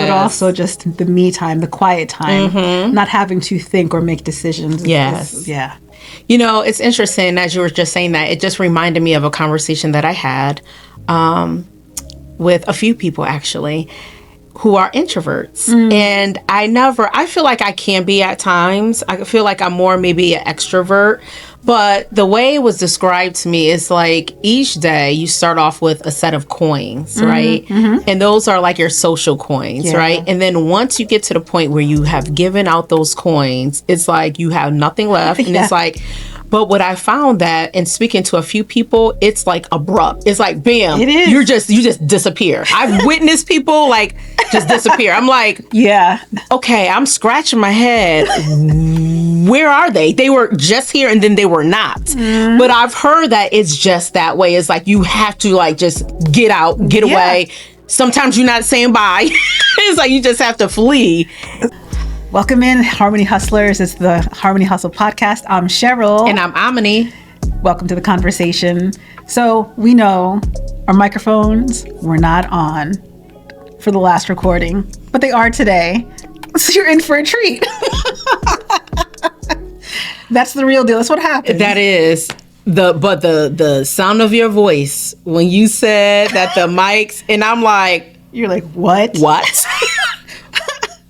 but also just the me time, the quiet time, not having to think or make decisions. Yeah. You know, it's interesting, as you were just saying that, it just reminded me of a conversation that I had with a few people, actually, who are introverts. And I feel like I can be at times. I feel like I'm more maybe an extrovert. But the way it was described to me is like each day you start off with a set of coins, right? And those are like your social coins, right? And then once you get to the point where you have given out those coins, it's like you have nothing left. And it's like, but what I found that in speaking to a few people, it's like abrupt. It's like, bam, it is. You just disappear. I've witnessed people like just disappear. I'm like, okay, I'm scratching my head. Where are they? They were just here and then they were not. But I've heard that it's just that way. It's like you have to like just get out, get away. Sometimes you're not saying bye. It's like you just have to flee. Welcome in, Harmony Hustlers. It's the Harmony Hustle podcast. I'm Cheryl. And I'm Amini. Welcome to the conversation. So we know our microphones were not on for the last recording, but they are today. So you're in for a treat. That's the real deal. That's what happens. That is. The sound of your voice when you said that the mics, and I'm like, you're like, what?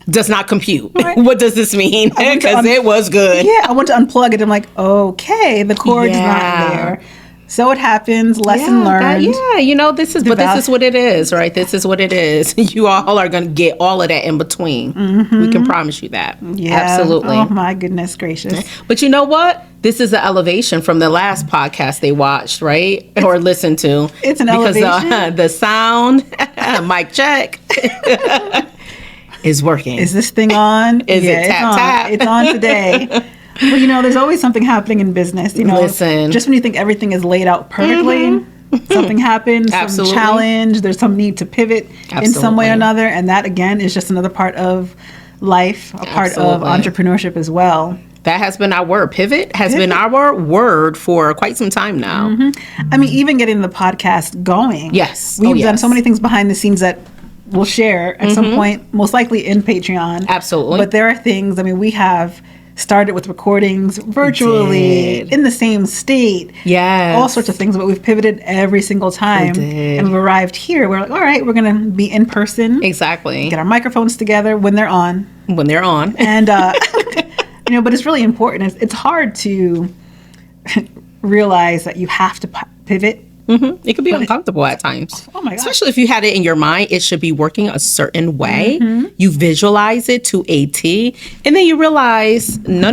Does not compute. Right. What does this mean? Because it was good. Yeah, I went to unplug it. I'm like, okay, the cord's not there. So it happens. Lesson learned. You know, this is what it is, right? This is what it is. You all are going to get all of that in between. We can promise you that. Yeah. Absolutely. Oh my goodness gracious. But you know what? This is an elevation from the last podcast they watched, right? Or listened to. It's an elevation. Because the sound, mic check. Is working. Is this thing on? Is it tap? It's on today. Well, you know, there's always something happening in business. You know, listen. Just when you think everything is laid out perfectly, something happens, some challenge, there's some need to pivot in some way or another. And that, again, is just another part of life, a part of entrepreneurship as well. That has been our word. Pivot has been our word for quite some time now. I mean, even getting the podcast going. Yes. We've done so many things behind the scenes that we'll share at some point, most likely in Patreon. Absolutely. But there are things, I mean, we have started with recordings virtually in the same state. Yes. All sorts of things, but we've pivoted every single time. And we've arrived here. We're like, all right, we're going to be in person. Exactly. Get our microphones together when they're on. And, you know, but it's really important. It's hard to realize that you have to pivot. It can be uncomfortable at times. Oh my God. Especially if you had it in your mind, it should be working a certain way. You visualize it to a T, and then you realize, no.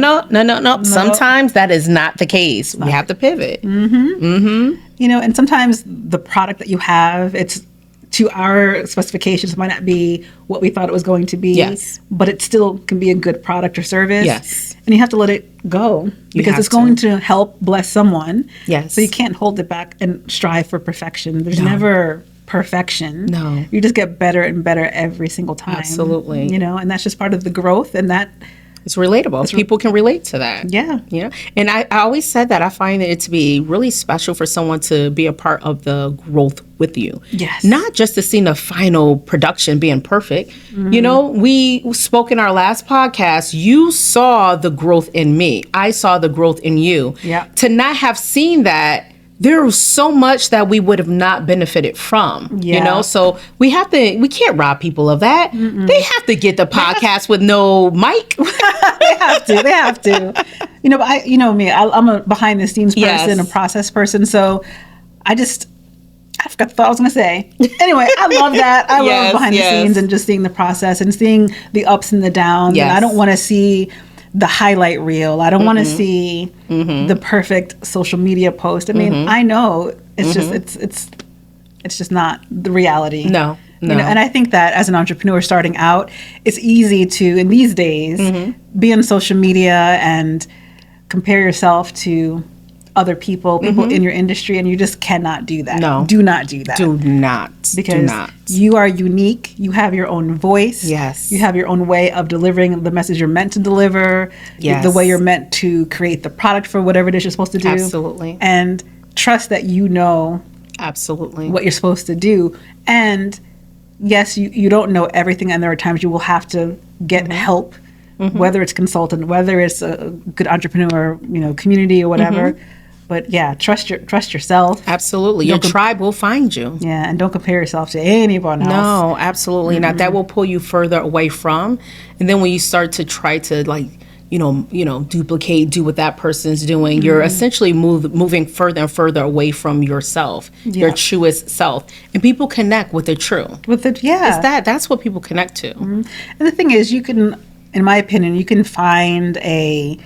Sometimes that is not the case. We have to pivot. You know, and sometimes the product that you have, it's to our specifications, might not be what we thought it was going to be, but it still can be a good product or service. And you have to let it go because it's going to help bless someone. So you can't hold it back and strive for perfection. There's never perfection. No. You just get better and better every single time. Absolutely. You know, and that's just part of the growth, and that it's relatable. People can relate to that. Yeah. You know? And I always said that I find it to be really special for someone to be a part of the growth with you. Yes. Not just to see the final production being perfect. You know, we spoke in our last podcast, you saw the growth in me. I saw the growth in you. Yeah. To not have seen that, there was so much that we would have not benefited from, you know? So we can't rob people of that. They have to get the podcast with no mic. They have to. You know, but you know me, I'm a behind the scenes person, a process person. So I forgot the thought I was going to say. Anyway, I love that. I love behind the scenes and just seeing the process and seeing the ups and the downs. And I don't want to see the highlight reel. I don't want to see the perfect social media post. I mean, I know it's just it's just not the reality. No. You know, and I think that as an entrepreneur starting out, it's easy to, in these days, be on social media and compare yourself to other people in your industry, and you just cannot do that. No. Do not do that. Do not. Because you are unique. You have your own voice. Yes. You have your own way of delivering the message you're meant to deliver. Yes. The way you're meant to create the product for whatever it is you're supposed to do. Absolutely. And trust that you know absolutely what you're supposed to do. And yes, you don't know everything, and there are times you will have to get help, whether it's consultant, whether it's a good entrepreneur, community or whatever. But yeah, trust yourself. Absolutely. Your tribe will find you. Yeah, and don't compare yourself to anyone else. No, absolutely not. That will pull you further away from. And then when you start to try to duplicate, do what that person's doing, you're essentially moving further and further away from yourself, your truest self. And people connect with the true. That's what people connect to. And the thing is, you can, in my opinion, you can find a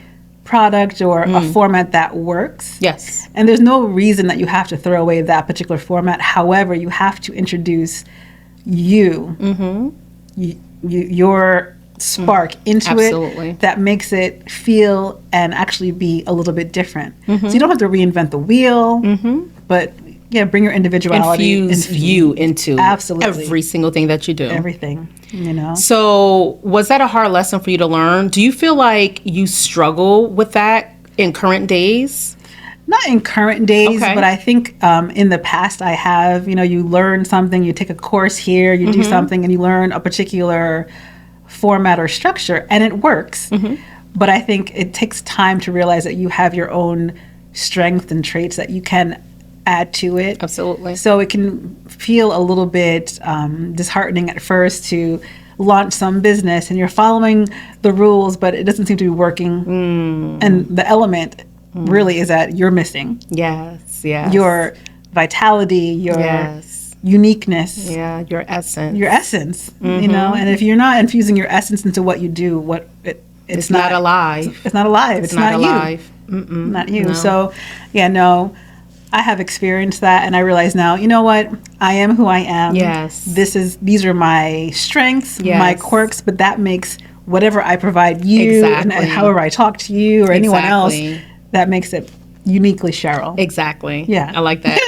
product or a format that works. Yes. And there's no reason that you have to throw away that particular format. However, you have to introduce your spark into it that makes it feel and actually be a little bit different. So you don't have to reinvent the wheel, but bring your individuality. Infuse you into every single thing that you do. Everything, So was that a hard lesson for you to learn? Do you feel like you struggle with that in current days? Not in current days, but I think in the past I have. You learn something, you take a course here, you do something, and you learn a particular format or structure, and it works. But I think it takes time to realize that you have your own strengths and traits that you can add to it. Absolutely. So it can feel a little bit disheartening at first to launch some business and you're following the rules, but it doesn't seem to be working. And the element really is that you're missing. Yes. Your vitality, your uniqueness. Yeah, your essence. And if you're not infusing your essence into what you do, it's not alive. It's not alive. It's not alive. Not you. So, I have experienced that, and I realize now, you know what? I am who I am. Yes. These are my strengths, my quirks, but that makes whatever I provide you and however I talk to you or anyone else, that makes it uniquely Cheryl. Exactly. Yeah. I like that.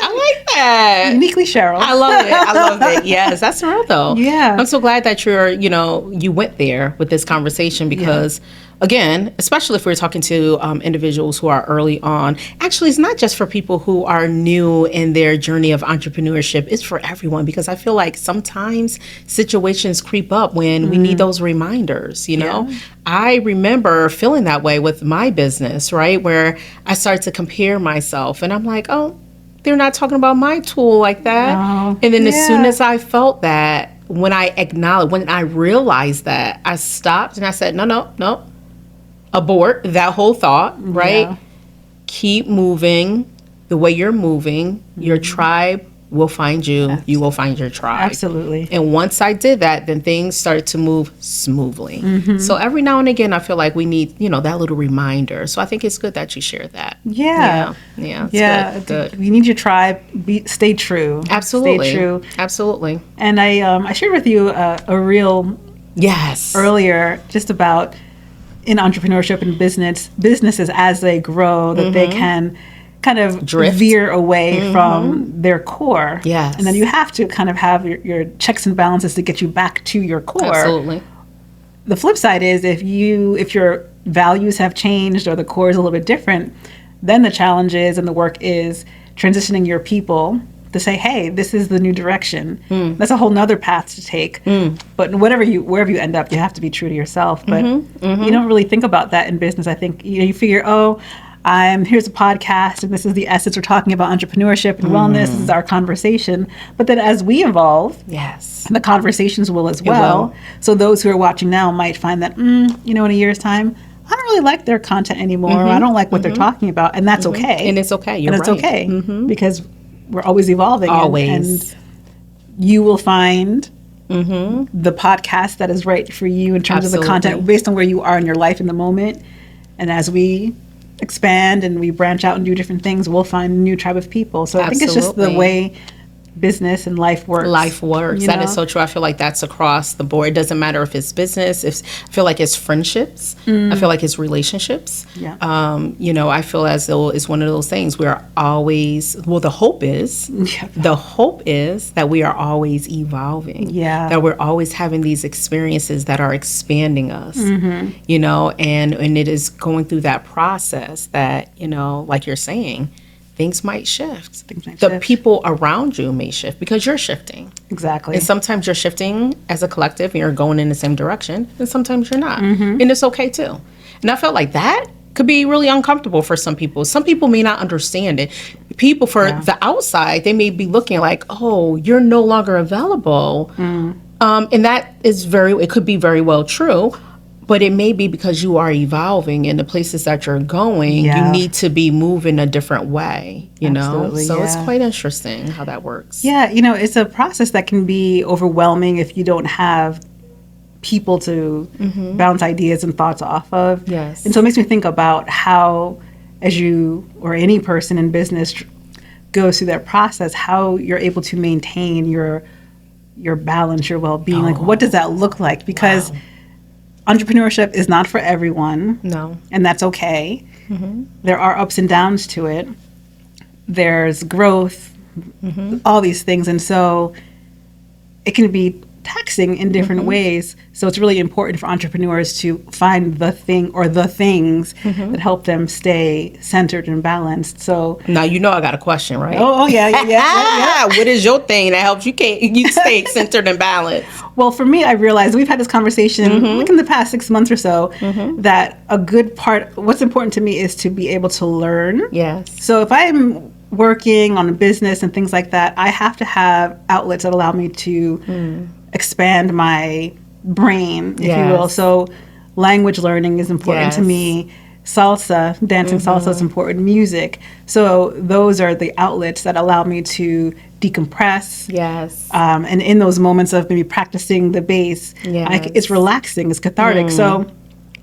Uniquely Cheryl. I love it. Yes, that's real though. Yeah. I'm so glad that you went there with this conversation because again, especially if we're talking to individuals who are early on, actually it's not just for people who are new in their journey of entrepreneurship, it's for everyone because I feel like sometimes situations creep up when we need those reminders, I remember feeling that way with my business, right? Where I started to compare myself and I'm like, oh, they're not talking about my tool like that. Oh, and then as soon as I felt that, when I realized that, I stopped and I said, no, abort that whole thought, right? Yeah. Keep moving the way you're moving. Your tribe will find you. Absolutely. You will find your tribe. Absolutely. And once I did that, then things started to move smoothly. So every now and again, I feel like we need, that little reminder. So I think it's good that you shared that. Yeah. Good. We need your tribe. Stay true. Absolutely. Stay true. Absolutely. And I shared with you a reel earlier just about in entrepreneurship and businesses as they grow, that they can kind of veer away from their core. Yes. And then you have to kind of have your checks and balances to get you back to your core. Absolutely. The flip side is if your values have changed or the core is a little bit different, then the challenge is and the work is transitioning your people to say, hey, this is the new direction. That's a whole nother path to take. But wherever you end up, you have to be true to yourself. But you don't really think about that in business. I think you figure, here's a podcast and this is the essence. We're talking about entrepreneurship and wellness. This is our conversation. But then as we evolve, the conversations will as well. So those who are watching now might find that, in a year's time, I don't really like their content anymore. I don't like what they're talking about. And that's okay. And it's okay. You're right. And it's okay because we're always evolving. Always. And you will find the podcast that is right for you in terms of the content based on where you are in your life in the moment. And as we expand and we branch out and do different things, we'll find a new tribe of people. So I think it's just the way business and life works. That is so true. I feel like that's across the board. It doesn't matter if it's business. I feel like it's friendships. I feel like it's relationships. I feel as though it's one of those things where the hope is that we are always evolving. That we're always having these experiences that are expanding us. And it is going through that process that, like you're saying, things might shift. The people around you may shift because you're shifting. Exactly. And sometimes you're shifting as a collective and you're going in the same direction, and sometimes you're not. And it's okay too. And I felt like that could be really uncomfortable for some people. Some people may not understand it. People for the outside, they may be looking like, oh, you're no longer available. And that is it could be very well true. But it may be because you are evolving in the places that you're going. You need to be moving a different way, you know? So it's quite interesting how that works. Yeah, it's a process that can be overwhelming if you don't have people to bounce ideas and thoughts off of. Yes. And so it makes me think about how, as you or any person in business goes through that process, how you're able to maintain your balance, your well-being. Like, what does that look like? Because entrepreneurship is not for everyone. No. And that's okay. There are ups and downs to it. There's growth, all these things. And so it can be taxing in different ways. So it's really important for entrepreneurs to find the thing or the things that help them stay centered and balanced. So now I got a question, right? Oh yeah. What is your thing that helps you stay centered and balanced? Well, for me, I realized we've had this conversation like in the past 6 months or so that a good part, what's important to me is to be able to learn. Yes. So if I'm working on a business and things like that, I have to have outlets that allow me to expand my brain, if you will. So language learning is important to me. Salsa, dancing salsa is important. Music. So those are the outlets that allow me to decompress. Yes. And in those moments of maybe practicing the bass, it's relaxing, it's cathartic. So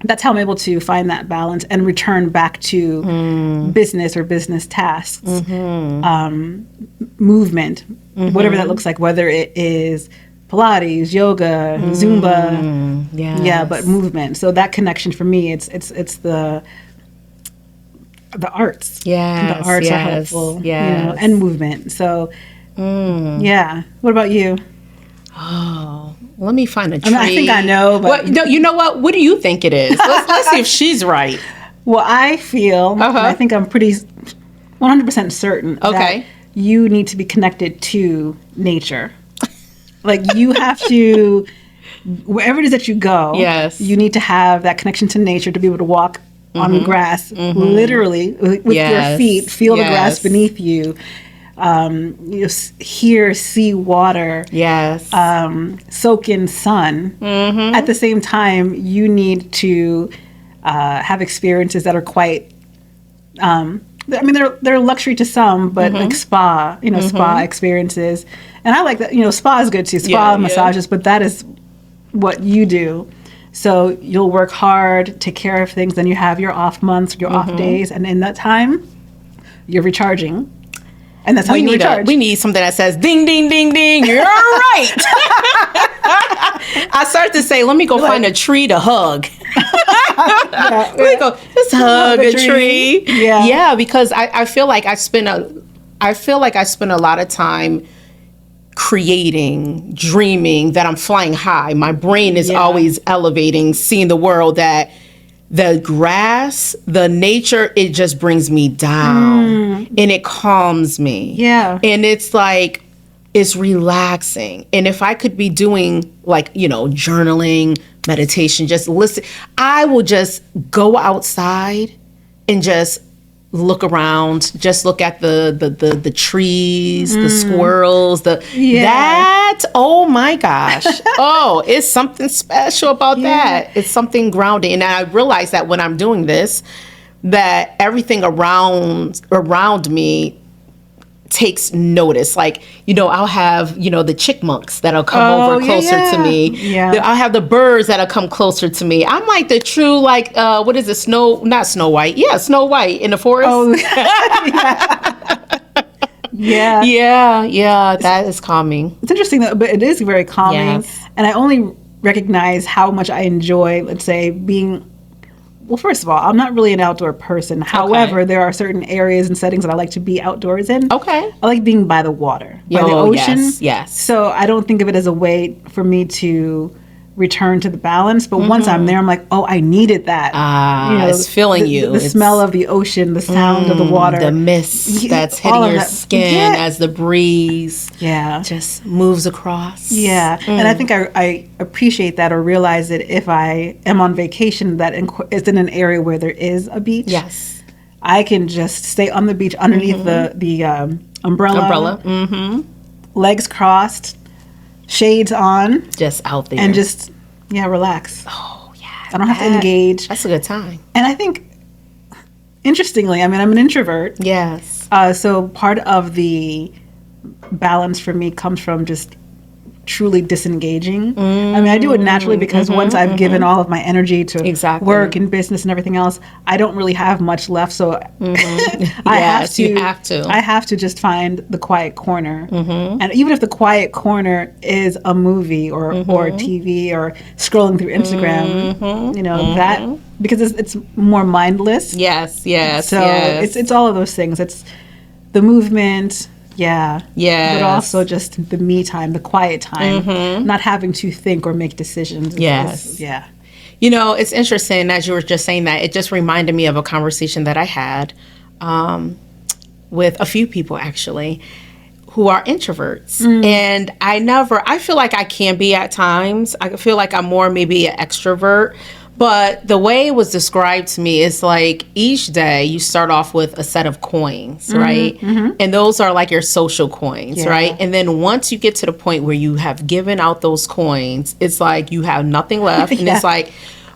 that's how I'm able to find that balance and return back to business or business tasks, movement, whatever that looks like, whether it is Pilates, yoga, Zumba, but movement. So that connection for me, it's the arts. Yeah, the arts are helpful. And movement. So What about you? Oh, let me find a tree. I think I know, but no, you know what? What do you think it is? Let's see if she's right. Well, I feel, and I think I'm pretty 100% certain that you need to be connected to nature. Like, you have to, wherever it is that you go, you need to have that connection to nature to be able to walk on the grass, literally, with your feet, feel the grass beneath you. Hear, see water, soak in sun. At the same time, you need to have experiences that are quite, they're luxury to some, but like spa, spa experiences. And I like that, spa is good too, massages, but that is what you do. So you'll work hard, take care of things, then you have your off months, your off days, and in that time, you're recharging. And that's how you recharge. We need something that says, ding, ding, ding, ding, you're right. I started to say, let me go find a tree to hug. Let me go, just hug a tree. Yeah, because I feel like I spend a lot of time creating, dreaming, that I'm flying high. My brain is always elevating, seeing the world, that the grass, the nature, it just brings me down and it calms me. Yeah. And it's like, it's relaxing. And if I could be doing journaling, meditation, just listen, I will just go outside and just look around, just look at the trees, the squirrels, that, oh my gosh. It's something special about that. It's something grounding. And I realize that when I'm doing this, that everything around me takes notice. Like, I'll have, the chickmunks that'll come over closer to me. Yeah. I'll have the birds that'll come closer to me. I'm like the true, what is it? Not Snow White. Yeah, Snow White in the forest. Oh, yeah. That is calming. It's interesting, though, but it is very calming. Yes. And I only recognize how much I enjoy, let's say, being... Well, first of all, I'm not really an outdoor person. However, there are certain areas and settings that I like to be outdoors in. Okay. I like being by the water, by the ocean. Yes. So I don't think of it as a way for me to return to the balance. But once I'm there, I'm like, oh, I needed that. It's filling you. The smell of the ocean, the sound of the water. The mist that's hitting your skin as the breeze just moves across. Yeah. And I think I appreciate that or realize that if I am on vacation that is in an area where there is a beach. Yes. I can just stay on the beach underneath the umbrella. Legs crossed, shades on. Just out there. And just, relax. Oh, yeah. I don't have to engage. That's a good time. And I think, interestingly, I'm an introvert. Yes. So part of the balance for me comes from just truly disengaging. I do it naturally because once I've given all of my energy to work and business and everything else, I don't really have much left. So I have to just find the quiet corner. And even if the quiet corner is a movie or TV or scrolling through Instagram, that because it's more mindless. Yes. So it's all of those things. It's the movement. Yeah. But also just the me time, the quiet time, not having to think or make decisions. Yes. It's interesting as you were just saying that. It just reminded me of a conversation that I had with a few people actually who are introverts. And I feel like I can be at times. I feel like I'm more maybe an extrovert. But the way it was described to me is like each day you start off with a set of coins, right? And those are like your social coins, right? And then once you get to the point where you have given out those coins, it's like you have nothing left. And it's like,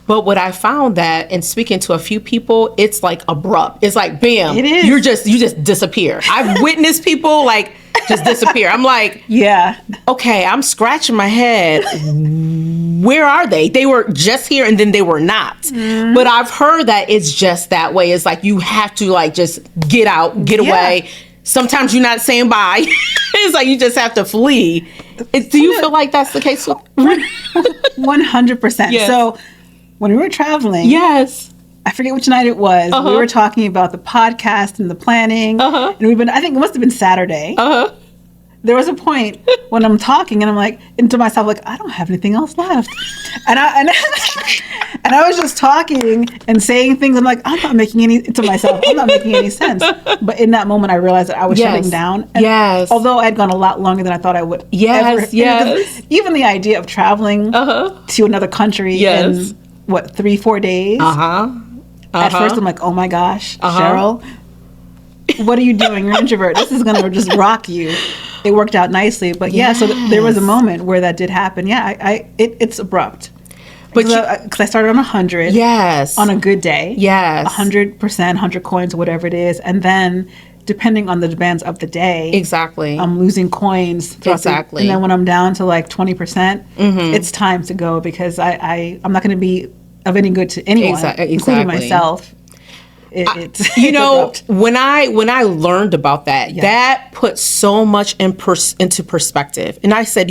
but what I found that in speaking to a few people, it's like abrupt. It's like, bam, it is. You just disappear. I've witnessed people like just disappear. I'm like, okay, I'm scratching my head. Where are they? They were just here and then they were not. But I've heard that it's just that way. It's like you have to like just get out, get away. Sometimes you're not saying bye. It's like you just have to flee. Do you feel like that's the case? 100%. So when we were traveling, I forget which night it was. We were talking about the podcast and the planning. And I think it must have been Saturday. There was a point when I'm talking and I'm like, into myself, like, I don't have anything else left. And I was just talking and saying things. I'm like, I'm not making any sense. But in that moment, I realized that I was shutting down. And although I had gone a lot longer than I thought I would. Even the idea of traveling to another country in 3-4 days. At first, I'm like, oh my gosh, Cheryl, what are you doing? You're an introvert. This is going to just rock you. It worked out nicely. But so there was a moment where that did happen. It's abrupt. But because I started on 100. On a good day. 100%, 100 coins, whatever it is. And then depending on the demands of the day. I'm losing coins. And then when I'm down to like 20%, it's time to go because I'm not going to be of any good to anyone, including myself. When I learned about that, that put so much into perspective. And I said,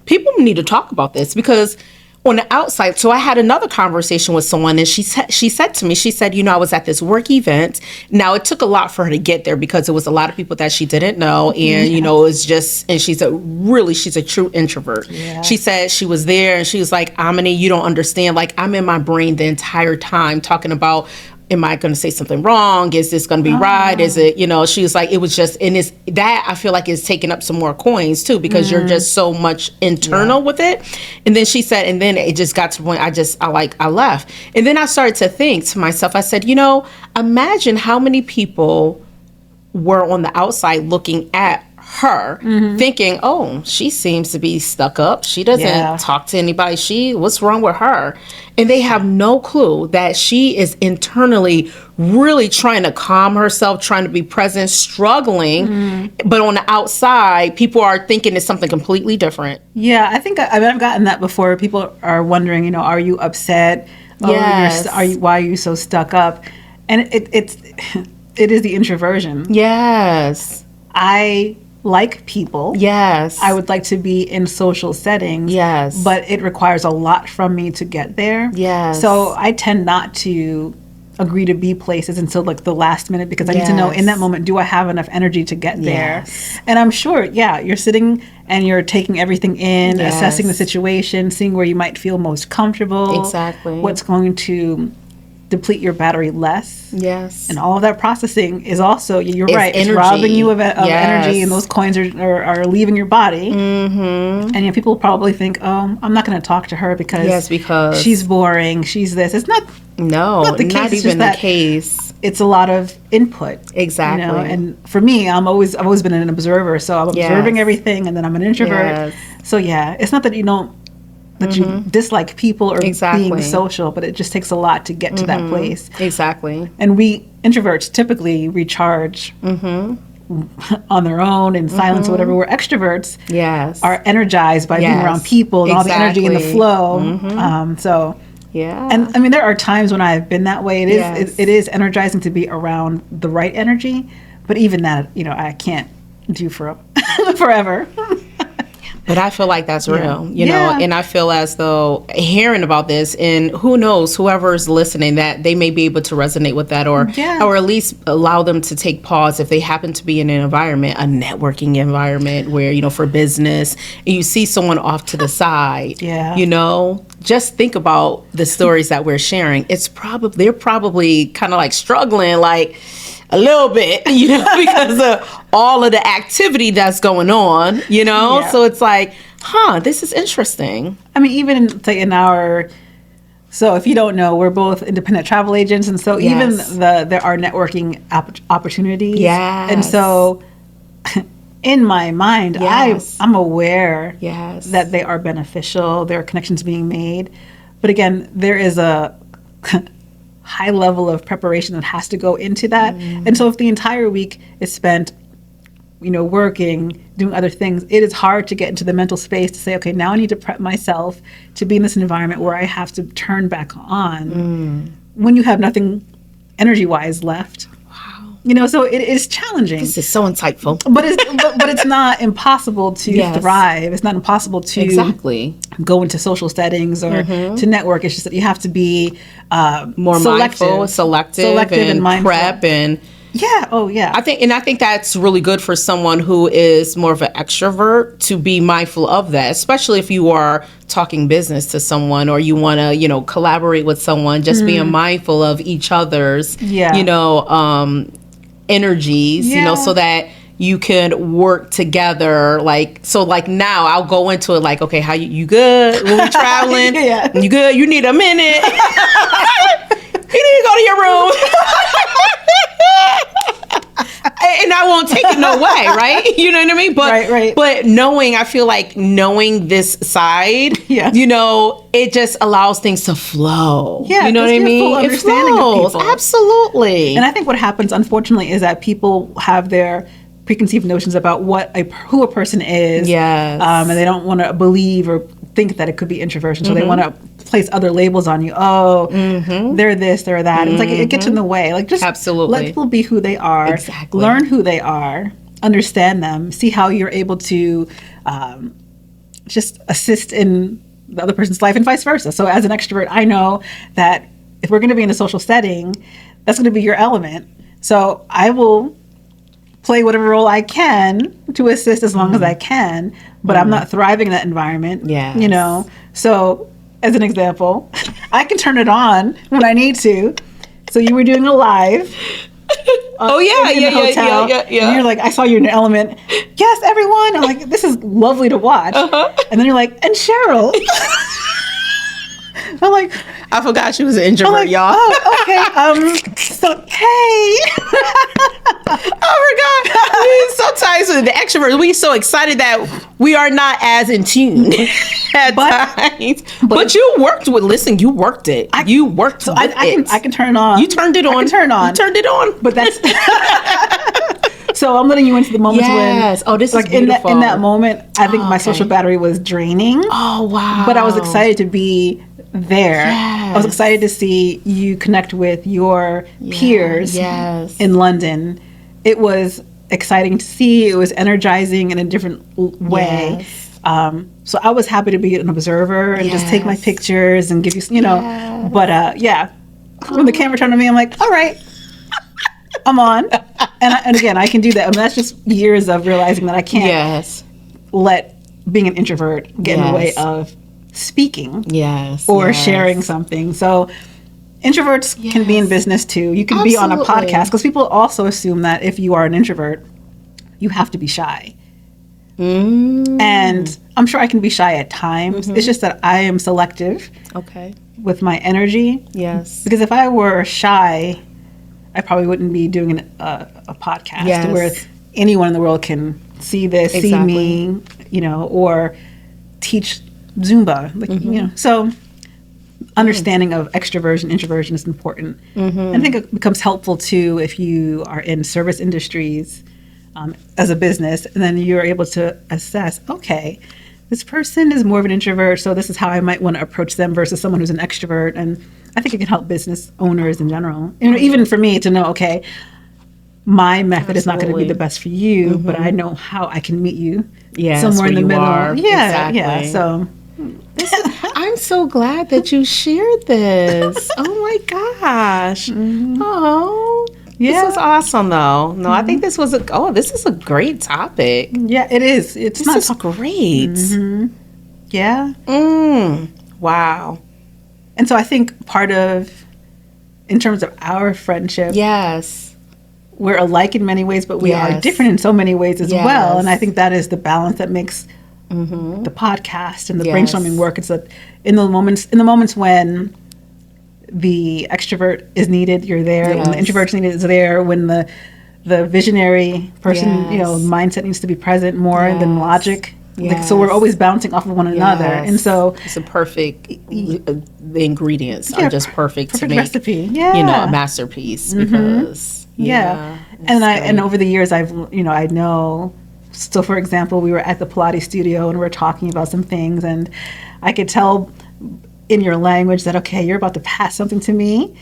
people need to talk about this because on the outside, so I had another conversation with someone and she said to me, I was at this work event. Now it took a lot for her to get there because it was a lot of people that she didn't know. And, it was just, and she's a true introvert. She said she was there and she was like, Amini, you don't understand. Like I'm in my brain the entire time talking about, am I going to say something wrong? Is this going to be right? Is it, she was like, it was just, and it's that I feel like is taking up some more coins too, because you're just so much internal with it. And then she said, and then it just got to the point I left. And then I started to think to myself, I said, imagine how many people were on the outside looking at her thinking, oh, she seems to be stuck up. She doesn't talk to anybody. What's wrong with her? And they have no clue that she is internally really trying to calm herself, trying to be present, struggling. But on the outside, people are thinking it's something completely different. Yeah, I think I've gotten that before. People are wondering, are you upset? Why are you so stuck up? And it is the introversion. I like people. I would like to be in social settings. But it requires a lot from me to get there. So I tend not to agree to be places until like the last minute, because I need to know in that moment, do I have enough energy to get there? And I'm sure, you're sitting and you're taking everything in, assessing the situation, seeing where you might feel most comfortable. Exactly. What's going to deplete your battery less. Yes. And all of that processing is also, you're right, energy. It's robbing you of energy, and those coins are leaving your body. Mm-hmm. And people probably think, oh, I'm not going to talk to her because she's boring, she's this. It's not. No, not the case. Not even the case. It's a lot of input. Exactly. You know? And for me, I've always been an observer, so I'm observing everything, and then I'm an introvert. Yes. So it's not that you don't you dislike people or being social, but it just takes a lot to get to that place. Exactly. And we introverts typically recharge on their own in silence or whatever. Where extroverts are energized by being around people and all the energy and the flow. Yeah. And I mean, there are times when I've been that way. It is energizing to be around the right energy, but even that, I can't do for forever. But I feel like that's real, you know, and I feel as though hearing about this, and who knows, whoever's listening, that they may be able to resonate with that, or at least allow them to take pause if they happen to be in an environment, a networking environment where, for business, and you see someone off to the side, just think about the stories that we're sharing. They're probably kind of like struggling, like a little bit, because of all of the activity that's going on, So it's like, this is interesting. I mean, even so if you don't know, we're both independent travel agents. And so even there are networking opportunities. Yes. And so in my mind, I'm aware that they are beneficial. There are connections being made. But again, there is a high level of preparation that has to go into that. And so if the entire week is spent, working, doing other things, it is hard to get into the mental space to say, okay, now I need to prep myself to be in this environment where I have to turn back on when you have nothing energy-wise left. Wow. So it is challenging. This is so insightful. But it's not impossible to thrive. It's not impossible to go into social settings or to network. It's just that you have to be more mindful, selective and mindful. Prep and I think that's really good for someone who is more of an extrovert to be mindful of that, especially if you are talking business to someone or you want to, collaborate with someone, just being mindful of each other's, energies, so that you can work together. Like now I'll go into it like, okay, how you good when we're traveling? You good? You need a minute. You need to go to your room. And I won't take it no way, right? You know what I mean? But but I feel like knowing this side, it just allows things to flow. Yeah, you know what I mean? It flows. Absolutely. And I think what happens, unfortunately, is that people have their preconceived notions about who a person is. Yes. And they don't want to believe or think that it could be introversion. So they want to place other labels on you. Oh, they're this, they're that. It's like it gets in the way. Like just let people be who they are. Exactly. Learn who they are. Understand them. See how you're able to just assist in the other person's life and vice versa. So as an extrovert, I know that if we're going to be in a social setting, that's going to be your element. So I will play whatever role I can to assist as long as I can, but I'm not thriving in that environment. Yeah. So as an example, I can turn it on when I need to. So you were doing a live. Yeah. And you're like, I saw you in your element. Yes, everyone. I'm like, this is lovely to watch. And then you're like, and Cheryl. I'm like, I forgot she was an introvert, y'all. Oh, okay. So hey. Oh my God. Sometimes with the extroverts, we're so excited that we are not as in tune at times. But you worked it. You worked it. I can turn it on. You turned it on. I can turn on. You turned it on. But that's so I'm letting you into the moments when this is beautiful. In that moment, I think my social battery was draining. Oh wow. But I was excited to be there. Yes. I was excited to see you connect with your peers in London. It was exciting to see. It was energizing in a different way. So I was happy to be an observer and just take my pictures and give you, But when the camera turned on me, I'm like, all right, I'm on. And again, I can do that. I mean, that's just years of realizing that I can't let being an introvert get in the way of speaking or sharing something. So introverts can be in business too. You can be on a podcast, because people also assume that if you are an introvert, you have to be shy. And I'm sure I can be shy at times. It's just that I am selective with my energy. Because if I were shy, I probably wouldn't be doing a podcast where anyone in the world can see this, see me, you know, or teach Zumba. Like, you know, so understanding of extroversion, introversion is important. And I think it becomes helpful too if you are in service industries as a business, and then you're able to assess, okay, this person is more of an introvert, so this is how I might want to approach them versus someone who's an extrovert. And I think it can help business owners in general. You know, even for me to know, okay, my method is not going to be the best for you, but I know how I can meet you somewhere in the middle. Yeah. So I'm so glad that you shared this. Oh my gosh. Oh. Yeah. This is awesome, though. No, I think this is a great topic. Yeah, it is. This is great. Yeah. Wow. And so I think part of, in terms of our friendship, we're alike in many ways, but we are different in so many ways as well. And I think that is the balance that makes the podcast and the brainstorming work. It's that in the moments when the extrovert is needed, you're there. When the introvert is there. When the visionary person, you know, mindset needs to be present more than logic. Like, so we're always bouncing off of one another, and so it's a perfect. The ingredients are just perfect to make recipe. You know, a masterpiece. Because and over the years, I know. So, for example, we were at the Pilates studio and we were talking about some things, and I could tell in your language that, okay, you're about to pass something to me,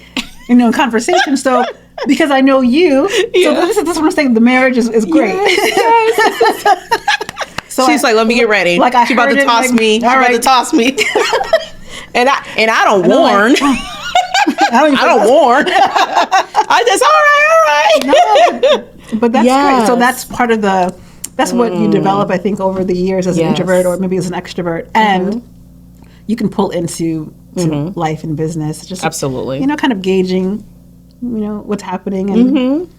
you know, in conversation. So, because I know you, so this is what I'm saying. The marriage is great. So she's like, let me get ready. Like, she's about to toss me. All right, about to toss me. and I don't warn. I don't warn. I just all right. No, but that's great. So that's part of that's what you develop, I think, over the years as an introvert or maybe as an extrovert, and you can pull into life and business. Just absolutely, you know, kind of gauging, you know, what's happening and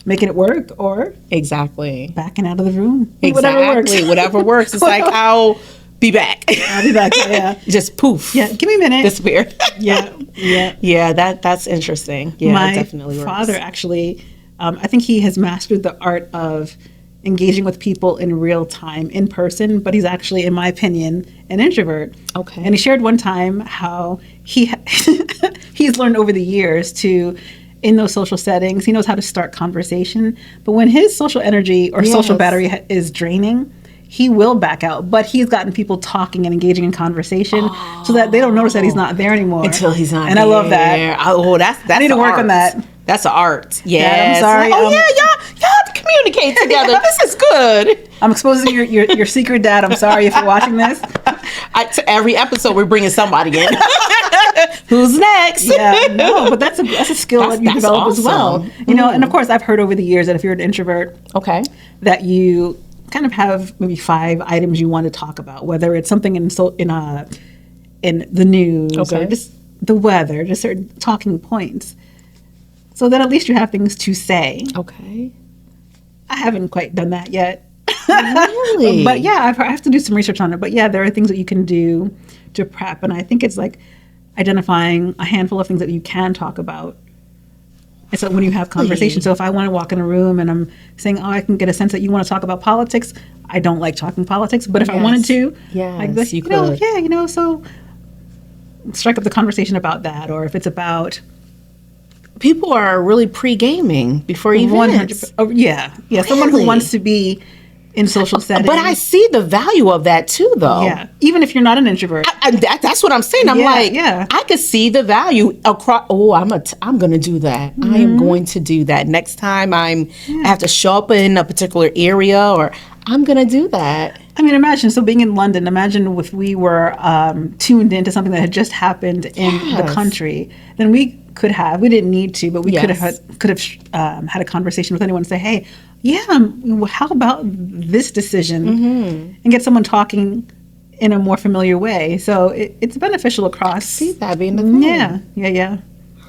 making it work, or backing out of the room. Whatever works. It's like, I'll be back. I'll be back. Yeah. Just poof. Yeah. Give me a minute. Disappear. Yeah. That's interesting. Yeah, my it definitely works. Father actually, I think he has mastered the art of engaging with people in real time, in person, but he's actually, in my opinion, an introvert. Okay. And he shared one time how he's learned over the years to, in those social settings, he knows how to start conversation, but when his social energy or social battery is draining, he will back out. But he's gotten people talking and engaging in conversation so that they don't notice that he's not there anymore. Until he's not there. And I love that. Oh, that's I need to work on that. That's an art. Yes. I'm sorry. Y'all have to communicate together. This is good. I'm exposing your secret, Dad. I'm sorry if you're watching this. To every episode, we're bringing somebody in. Who's next? But that's a skill that you develop as well. You know, and of course, I've heard over the years that if you're an introvert, that you kind of have maybe 5 items you want to talk about, whether it's something in the news or just the weather, just certain talking points. So that at least you have things to say. Okay. I haven't quite done that yet. Really? But yeah, I have to do some research on it. But yeah, there are things that you can do to prep. And I think it's like identifying a handful of things that you can talk about. And so when you have conversations, so if I want to walk in a room and I'm saying, I can get a sense that you want to talk about politics. I don't like talking politics, but if I wanted to, you could. So strike up the conversation about that. Or if it's about... People are really pre-gaming before events. 100%. Really? Someone who wants to be in social settings. But I see the value of that too, though. Yeah, even if you're not an introvert. That's what I'm saying. I'm I could see the value across. Oh, I'm going to do that. I am going to do that next time. I have to show up in a particular area, or I'm going to do that. I mean, imagine, so being in London, imagine if we were tuned into something that had just happened in the country, then we could have. We didn't need to, but we could have had a conversation with anyone and say, hey, how about this decision? And get someone talking in a more familiar way. So it's beneficial across. I see that being the thing. Yeah.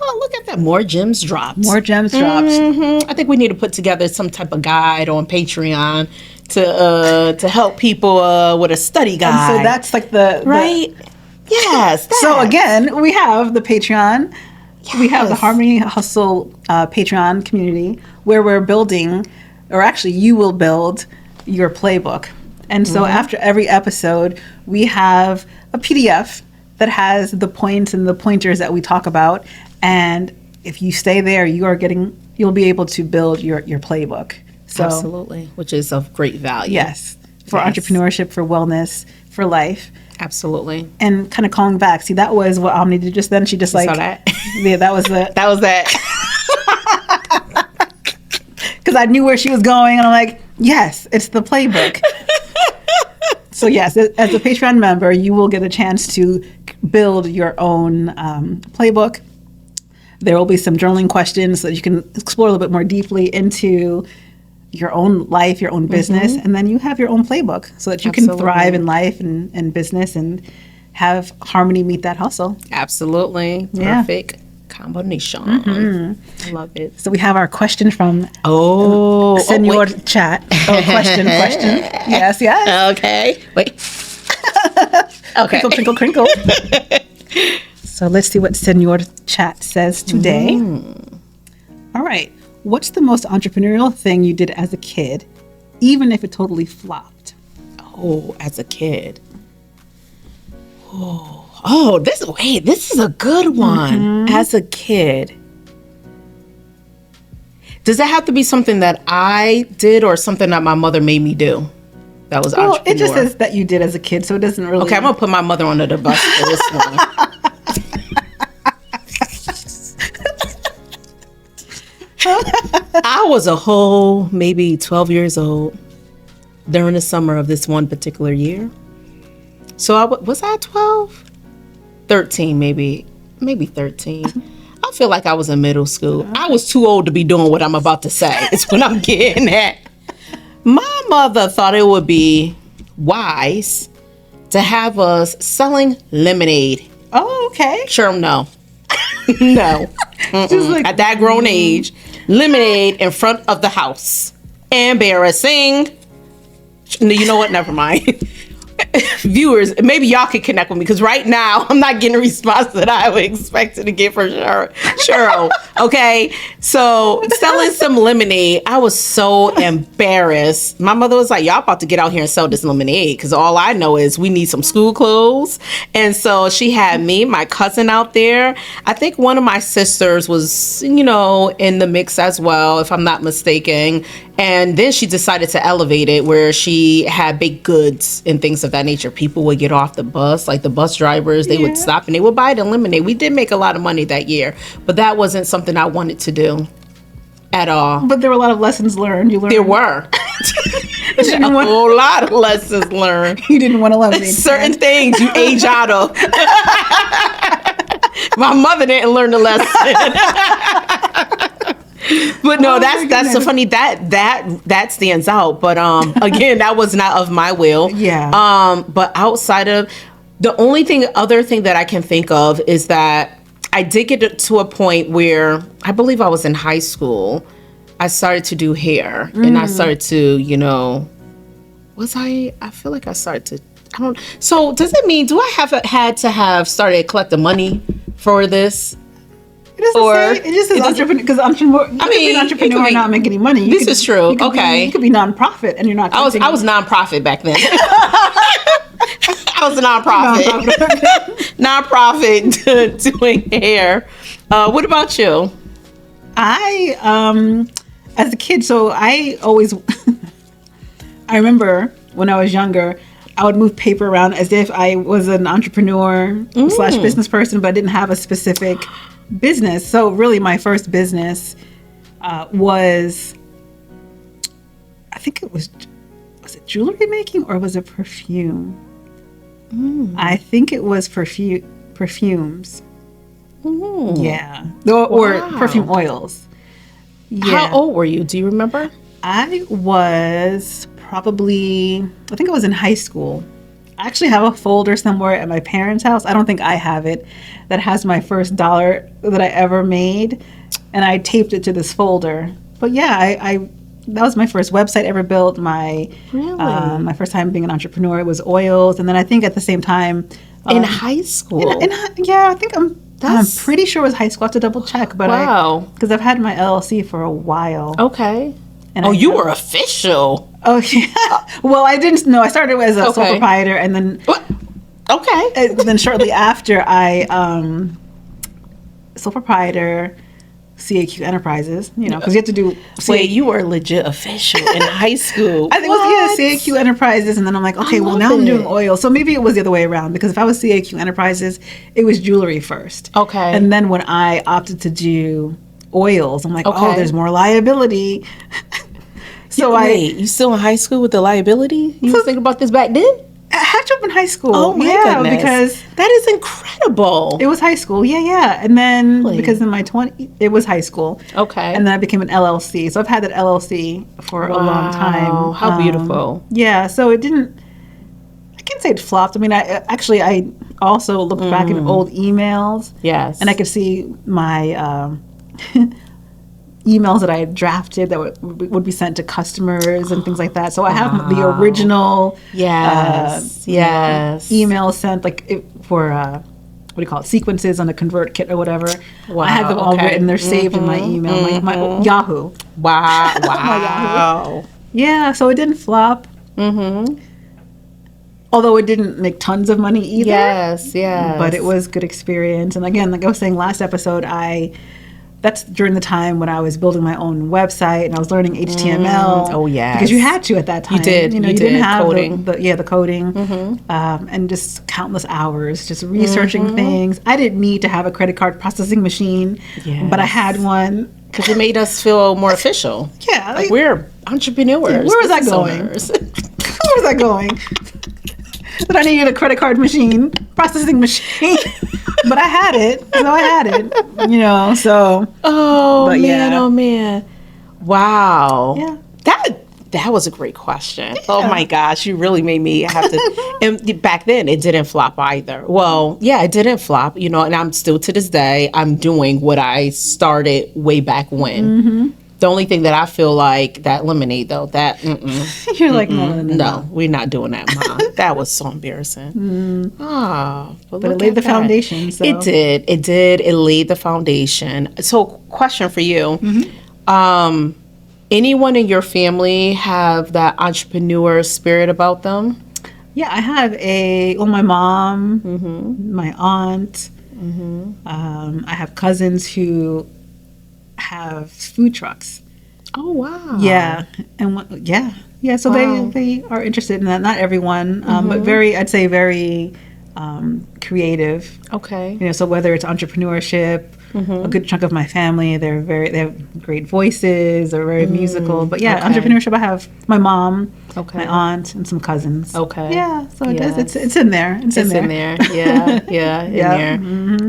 Oh, look at that. More gems dropped. I think we need to put together some type of guide on Patreon to help people with a study guide. And so that's like the right? Yes. So again, we have the Patreon. Yes. We have the Harmony Hustle Patreon community where we're building, or actually you will build your playbook. And so after every episode, we have a PDF that has the points and the pointers that we talk about. And if you stay there, you'll be able to build your playbook. So, absolutely, which is of great value. Yes, for entrepreneurship, for wellness, for life. Absolutely. And kind of calling back. See, that was what Omni did just then. She just saw that? Yeah, that was it. That was that. Because I knew where she was going, and I'm like, yes, it's the playbook. So yes, as a Patreon member, you will get a chance to build your own playbook. There will be some journaling questions so that you can explore a little bit more deeply into your own life, your own business, and then you have your own playbook so that you can thrive in life and business and have harmony meet that hustle. Absolutely. Perfect combination. I love it. So we have our question from Senor Chat. Question. Yes. Okay. Wait. Okay. Crinkle, crinkle. So let's see what Senor Chat says today. All right. What's the most entrepreneurial thing you did as a kid, even if it totally flopped? Oh, as a kid. Oh, this is a good one. As a kid. Does that have to be something that I did or something that my mother made me do? That was entrepreneurial. It just says that you did as a kid, so it doesn't really... Okay, I'm going to put my mother under the bus for this one. I was a whole maybe 12 years old during the summer of this one particular year. So was I 12? 13 maybe 13. I feel like I was in middle school. I was too old to be doing what I'm about to say. It's what I'm getting at. My mother thought it would be wise to have us selling lemonade. Oh, okay. Sure, no. No. Like, at that grown age, lemonade in front of the house. Embarrassing. You know what? Never mind. Viewers, maybe y'all can connect with me because right now I'm not getting a response that I would expect to get for Cheryl. Okay, so selling some lemonade, I was so embarrassed. My mother was like, y'all about to get out here and sell this lemonade because all I know is we need some school clothes. And so she had me, my cousin out there. I think one of my sisters was, in the mix as well, if I'm not mistaken. And then she decided to elevate it where she had baked goods and things of that nature. People would get off the bus, like the bus drivers, they would stop and they would buy the lemonade. We did make a lot of money that year, but that wasn't something I wanted to do at all. But there were a lot of lessons learned. There were. A whole lot of lessons learned. You didn't want to lemonade. Certain things you age out of. My mother didn't learn the lesson. But no, that's so funny. That stands out. But again, that was not of my will. Yeah. But outside of the other thing that I can think of is that I did get to a point where I believe I was in high school. I started to do hair, and I started to, I feel like I started to. So does it mean do I had to have started collecting money for this? It just says entrepreneur because entrepreneur. I mean, be an entrepreneur and not make any money. This is true. Okay, you could be nonprofit and you're not. I was nonprofit back then. I was a nonprofit doing hair. What about you? I as a kid, so I always. I remember when I was younger, I would move paper around as if I was an entrepreneur / business person, but I didn't have a specific business. So really my first business was, I think was it jewelry making or was it perfume? I think it was perfumes. Yeah. Or perfume oils. Yeah. How old were you? Do you remember? I was probably, I think I was in high school. I actually have a folder somewhere at my parents' house. I don't think I have it, that has my first dollar that I ever made. And I taped it to this folder. But yeah, I that was my first website ever built. My first time being an entrepreneur, it was oils. And then I think at the same time, in high school. Yeah, I think I'm pretty sure it was high school. I have to double check. But because I've had my LLC for a while. Okay. And you were official. Oh yeah. Well, I didn't know. I started as a sole proprietor, and then and then shortly after, I sole proprietor. CAQ Enterprises, because you have to do. Wait, you were legit official in high school. I think it was CAQ Enterprises, and then I'm like, okay, well now I'm doing oil, so maybe it was the other way around. Because if I was CAQ Enterprises, it was jewelry first. Okay, and then when I opted to do oils, I'm like, oh, there's more liability. So you still in high school with the liability? You was thinking about this back then? I had to up in high school. Oh my goodness. Because that is incredible. It was high school. Yeah. And then because in my 20s, it was high school. Okay. And then I became an LLC. So I've had that LLC for a long time. How beautiful. Yeah. So it didn't, I can't say it flopped. I mean, I also looked back at old emails. Yes. And I could see my emails that I had drafted that would be sent to customers and things like that. So I have the original email sent for what do you call it, sequences on a convert kit or whatever. Wow, I had them all written. They're saved in my email, my Yahoo. Wow. My Yahoo. Yeah, so it didn't flop. Although it didn't make tons of money either. Yes. But it was good experience. And again, like I was saying last episode, that's during the time when I was building my own website and I was learning HTML. Oh yeah, because you had to at that time. You did. You didn't have coding. the coding, and just countless hours just researching things. I didn't need to have a credit card processing machine, but I had one because it made us feel more official. Yeah, like we're entrepreneurs. Yeah, where was I going? Where was I going? That I needed a credit card machine, processing machine. But I had it. So. Oh, man, oh, man. Wow. Yeah. That was a great question. Yeah. Oh, my gosh. You really made me have to. And back then, it didn't flop either. Well, yeah, it didn't flop, and I'm still to this day, I'm doing what I started way back when. The only thing that I feel like that lemonade though, that you're like no, we're not doing that, Mom. That was so embarrassing. But it laid the foundation. So. It did. It laid the foundation. So, question for you: anyone in your family have that entrepreneur spirit about them? Yeah, I have my mom, my aunt. I have cousins who have food trucks. Oh wow! Yeah, and So they are interested in that. Not everyone, but I'd say very creative. Okay. So whether it's entrepreneurship, a good chunk of my family, they have great voices. They're very musical. But entrepreneurship. I have my mom, my aunt, and some cousins. Okay. Yeah. So it's in there. It's in there. Yeah. In there.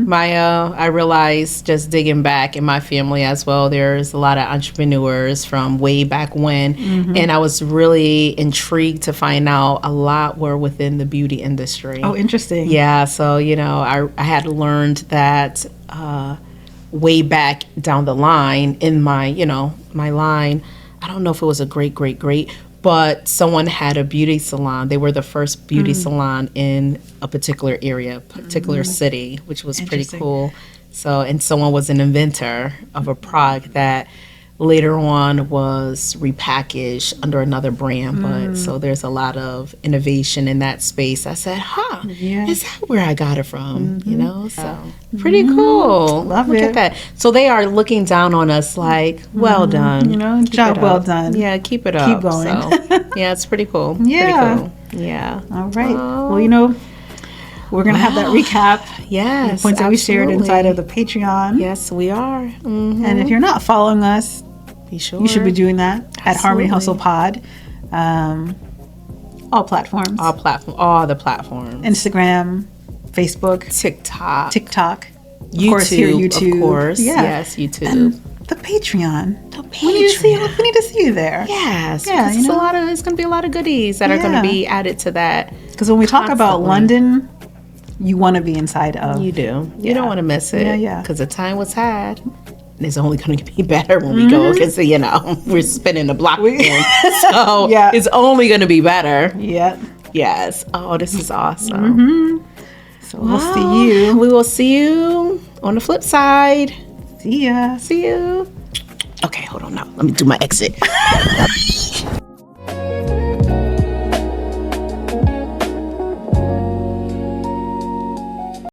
My I realized just digging back in my family as well. There's a lot of entrepreneurs from way back when, and I was really intrigued to find out a lot were within the beauty industry. Oh, interesting. Yeah. So I had learned that. Way back down the line in my line, I don't know if it was a great, but someone had a beauty salon. They were the first beauty salon in a particular area, particular city, which was pretty cool. So, and someone was an inventor of a product that later on was repackaged under another brand. But so there's a lot of innovation in that space. I said, is that where I got it from? So pretty cool. Look at that. So they are looking down on us like, well done. Job well done. Yeah, keep it up. Keep going. So, yeah, it's pretty cool. Yeah. Pretty cool. Yeah. All right. Well, we're going to have that recap. Yes, the points that we shared inside of the Patreon. Yes, we are. And if you're not following us, be sure. You should be doing that at Harmony Hustle Pod. All platforms. All the platforms. Instagram, Facebook, TikTok. Of course, here, YouTube. Of course. Yeah. Yes, YouTube. And the Patreon. Patreon. We need to see you there. Yes. Yeah, It's going to be a lot of goodies that are going to be added to that. Because when we talk about London, you want to be inside of. You do. You don't want to miss it. Yeah. Because the time was had. And it's only going to be better when we go. Because, we're spinning the block again. So it's only going to be better. Yeah. Yes. Oh, this is awesome. So we'll see you. We will see you on the flip side. See ya. See you. Okay, hold on now. Let me do my exit.